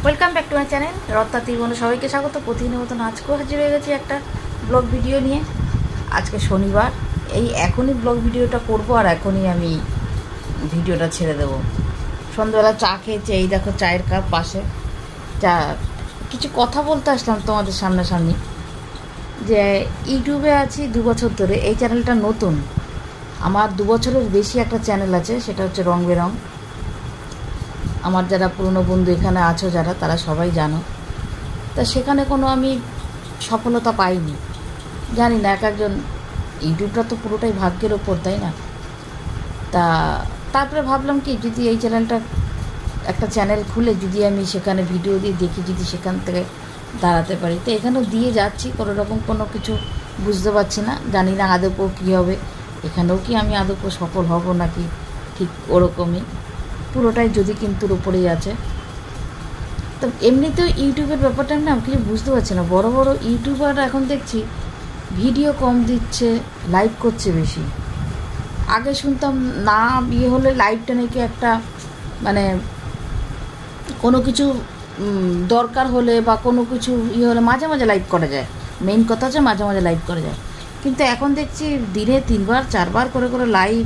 Welcome back to my channel রত্নাতির বন্ধু সবাইকে স্বাগত। প্রতিদিনের মতন আজকেও হাজির হয়ে গেছি একটা ব্লগ ভিডিও নিয়ে। আজকে শনিবার, এই এখনই ব্লগ ভিডিওটা করব আর এখনই আমি ভিডিওটা ছেড়ে দেবো। সন্ধ্যাবেলা চা খেয়েছি, এই দেখো চায়ের কাপ পাশে। চা কিছু কথা বলতে আসলাম তোমাদের সামনাসামনি, যে ইউটিউবে আছি 2 বছর ধরে। এই চ্যানেলটা নতুন, আমার 2 বছরের বেশি একটা চ্যানেল আছে, সেটা হচ্ছে রং বেরং। আমার যারা পুরনো বন্ধু এখানে আছো যারা, তারা সবাই জানো। তা সেখানে কোনো আমি সফলতা পাইনি, জানি না, এক একজন, ইউটিউবটা তো পুরোটাই ভাগ্যের ওপর, তাই না? তারপরে ভাবলাম কি, যদি এই চ্যানেলটা একটা চ্যানেল খুলে যদি আমি সেখানে ভিডিও দিয়ে দেখি, যদি সেখান থেকে দাঁড়াতে পারি। তো এখানেও দিয়ে যাচ্ছি, কোনো রকম কোনো কিছু বুঝতে পারছি না, জানি না আদপও কী হবে, এখানেও কি আমি আদপও সফল হব নাকি ঠিক ওরকমই, পুরোটাই যদি কিন্তুর উপরেই আছে। তো এমনিতেও ইউটিউবের ব্যাপারটা না কিছু বুঝতে পারছি না। বড় বড় ইউটিউবাররা এখন দেখছি ভিডিও কম দিচ্ছে, লাইভ করছে বেশি। আগে শুনতাম না, বিয়ে হলে লাইভটা নাকি একটা, মানে কোনো কিছু দরকার হলে বা কোনো কিছু ইয়ে হলে মাঝে মাঝে লাইভ করা যায়, মেইন কথা হচ্ছে মাঝে মাঝে লাইভ করা যায়। কিন্তু এখন দেখছি দিনে 3বার 4বার করে করে লাইভ,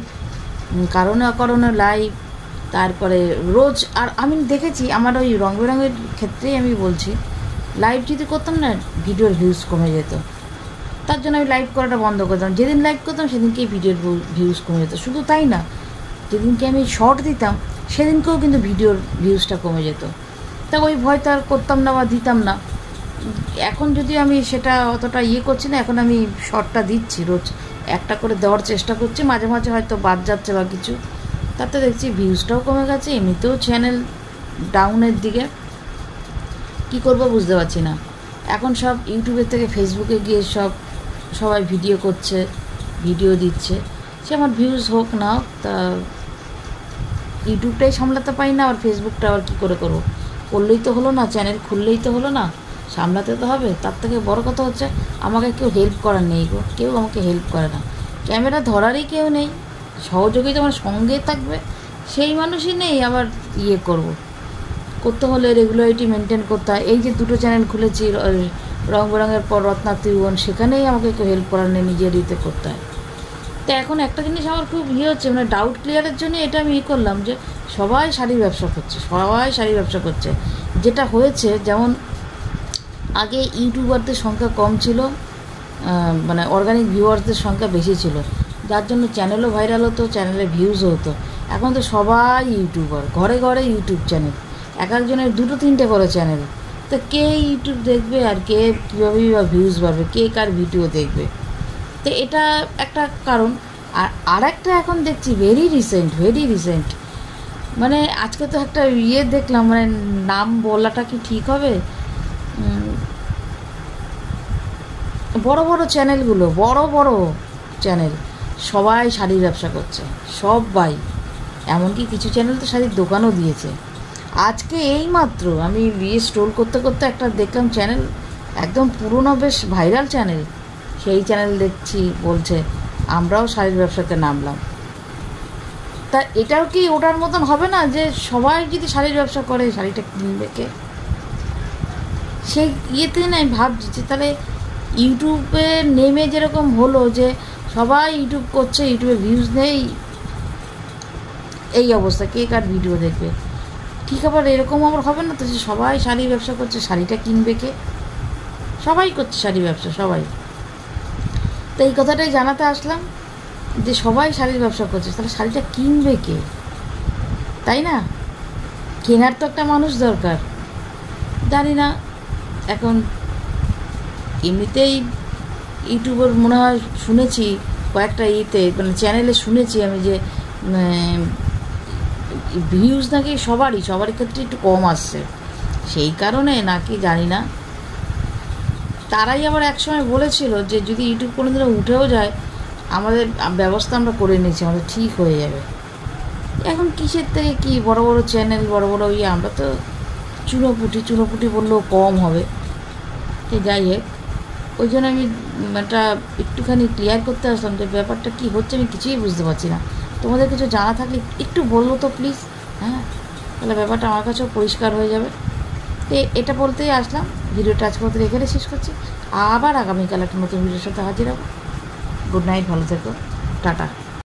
কারণে অকারণে লাইভ, তারপরে রোজ। আর আমি দেখেছি আমার ওই রং বেরঙের ক্ষেত্রেই আমি বলছি, লাইভ যদি করতাম না, ভিডিওর ভিউজ কমে যেত। তার জন্য আমি লাইভ করাটা বন্ধ করতাম। যেদিন লাইভ করতাম সেদিনকেই ভিডিওর ভিউজ কমে যেত। শুধু তাই না, যেদিনকে আমি শর্ট দিতাম সেদিনকেও কিন্তু ভিডিওর ভিউজটা কমে যেত। তা ওই ভয়টা আর করতাম না বা দিতাম না। এখন যদি আমি সেটা অতটা করছি না, এখন আমি শর্টটা দিচ্ছি, রোজ একটা করে দেওয়ার চেষ্টা করছি। মাঝে মাঝে হয়তো বাদ যাচ্ছে বা কিছু, তাতে দেখছি ভিউজটাও কমে গেছে, এমনিতেও চ্যানেল ডাউনের দিকে। কি করব বুঝতে পারছি না। এখন সব ইউটিউবের থেকে ফেসবুকে গিয়ে সবাই ভিডিও করছে, ভিডিও দিচ্ছে। সে আমার ভিউজ হোক না হোক, তা ইউটিউবটাই সামলাতে পারি না, আর ফেসবুকটা আবার কী করে করবো? করলেই তো হলো না, চ্যানেল খুললেই তো হলো না, সামলাতে তো হবে। তার থেকে বড় কথা হচ্ছে আমাকে কেউ হেল্প করার নেই গো, কেউ আমাকে হেল্প করে না। ক্যামেরা ধরারই কেউ নেই, সহযোগিতা আমার সঙ্গে থাকবে সেই মানুষই নেই। আবার করতে হলে রেগুলারিটি মেনটেন করতে হয়। এই যে 2টো চ্যানেল খুলেছি, রং বেরঙের পর রত্না ত্রিভুবন, সেখানেই আমাকে কেউ হেল্প করার নেই, নিজের দিতে করতে হয়। তো এখন একটা জিনিস আমার খুব হচ্ছে, মানে ডাউট ক্লিয়ারের জন্য এটা আমি করলাম, যে সবাই শাড়ির ব্যবসা করছে। যেটা হয়েছে, যেমন আগে ইউটিউবারদের সংখ্যা কম ছিল, মানে অর্গানিক ভিউয়ার্সদের সংখ্যা বেশি ছিল, যার জন্য চ্যানেলও ভাইরাল হতো, চ্যানেলে ভিউজও হতো। এখন তো সবাই ইউটিউবার, ঘরে ঘরে ইউটিউব চ্যানেল, এক একজনের 2-3টে করে চ্যানেল। তো কে ইউটিউব দেখবে, আর কে কীভাবেই বা ভিউজ বাড়বে, কে কার ভিডিও দেখবে? তো এটা একটা কারণ। আর একটা এখন দেখছি ভেরি রিসেন্ট, মানে আজকে তো একটা দেখলাম, মানে নাম বলাটা কি ঠিক হবে? বড় বড় চ্যানেলগুলো, বড় চ্যানেল, সবাই শাড়ির ব্যবসা করছে, সবাই। এমনকি কিছু চ্যানেল তো শাড়ির দোকানও দিয়েছে। আজকে এই মাত্র আমি স্ক্রোল করতে করতে একটা দেখলাম চ্যানেল, একদম পুরনো, বেশ ভাইরাল চ্যানেল। সেই চ্যানেল দেখছি বলছে আমরাও শাড়ির ব্যবসাতে নামলাম। তা এটাও কি ওটার মতন হবে না, যে সবাই যদি শাড়ির ব্যবসা করে, শাড়িটা কিনবে কে? সেই না আমি ভাবছি যে তাহলে ইউটিউবে নেমে যেরকম হলো, যে সবাই ইউটিউব করছে, ইউটিউবে ভিউজ নেই, এই অবস্থা, কে কার ভিডিও দেখবে? ঠিক আবার এরকম আবার হবে না তো, যে সবাই শাড়ির ব্যবসা করছে, শাড়িটা কিনবে কে? সবাই করছে শাড়ির ব্যবসা, সবাই। তো এই কথাটাই জানাতে আসলাম, যে সবাই শাড়ির ব্যবসা করছে, তাহলে শাড়িটা কিনবে কে? তাই না? কেনার তো একটা মানুষ দরকার। জানি না, এখন এমনিতেই ইউটিউবের মনে হয় শুনেছি কয়েকটা মানে চ্যানেলে শুনেছি আমি, যে ভিউজ নাকি সবারই ক্ষেত্রে একটু কম আসছে, সেই কারণে নাকি জানি না। তারাই আবার একসময় বলেছিল যে যদি ইউটিউব কোনো দিনও উঠেও যায়, আমাদের ব্যবস্থা আমরা করে নিয়েছি, আমাদের ঠিক হয়ে যাবে। এখন কিসের থেকে কি বড় বড় চ্যানেল, বড় আমরা তো চুনোপুটি বললেও কম হবে। যাই হোক, ওই জন্য আমি এটা একটুখানি ক্লিয়ার করতে আসলাম, যে ব্যাপারটা কি হচ্ছে আমি কিছুই বুঝতে পারছি না। তোমাদের কিছু জানা থাকলে একটু বললো তো প্লিজ। হ্যাঁ, তাহলে ব্যাপারটা আমার কাছেও পরিষ্কার হয়ে যাবে। তো এটা বলতেই আসলাম। ভিডিওটা আজকে মতো এখানে শেষ করছি, আবার আগামীকাল একটা নতুন ভিডিওর সাথে হাজির হবো। গুড নাইট, ভালো থেকো, টাটা।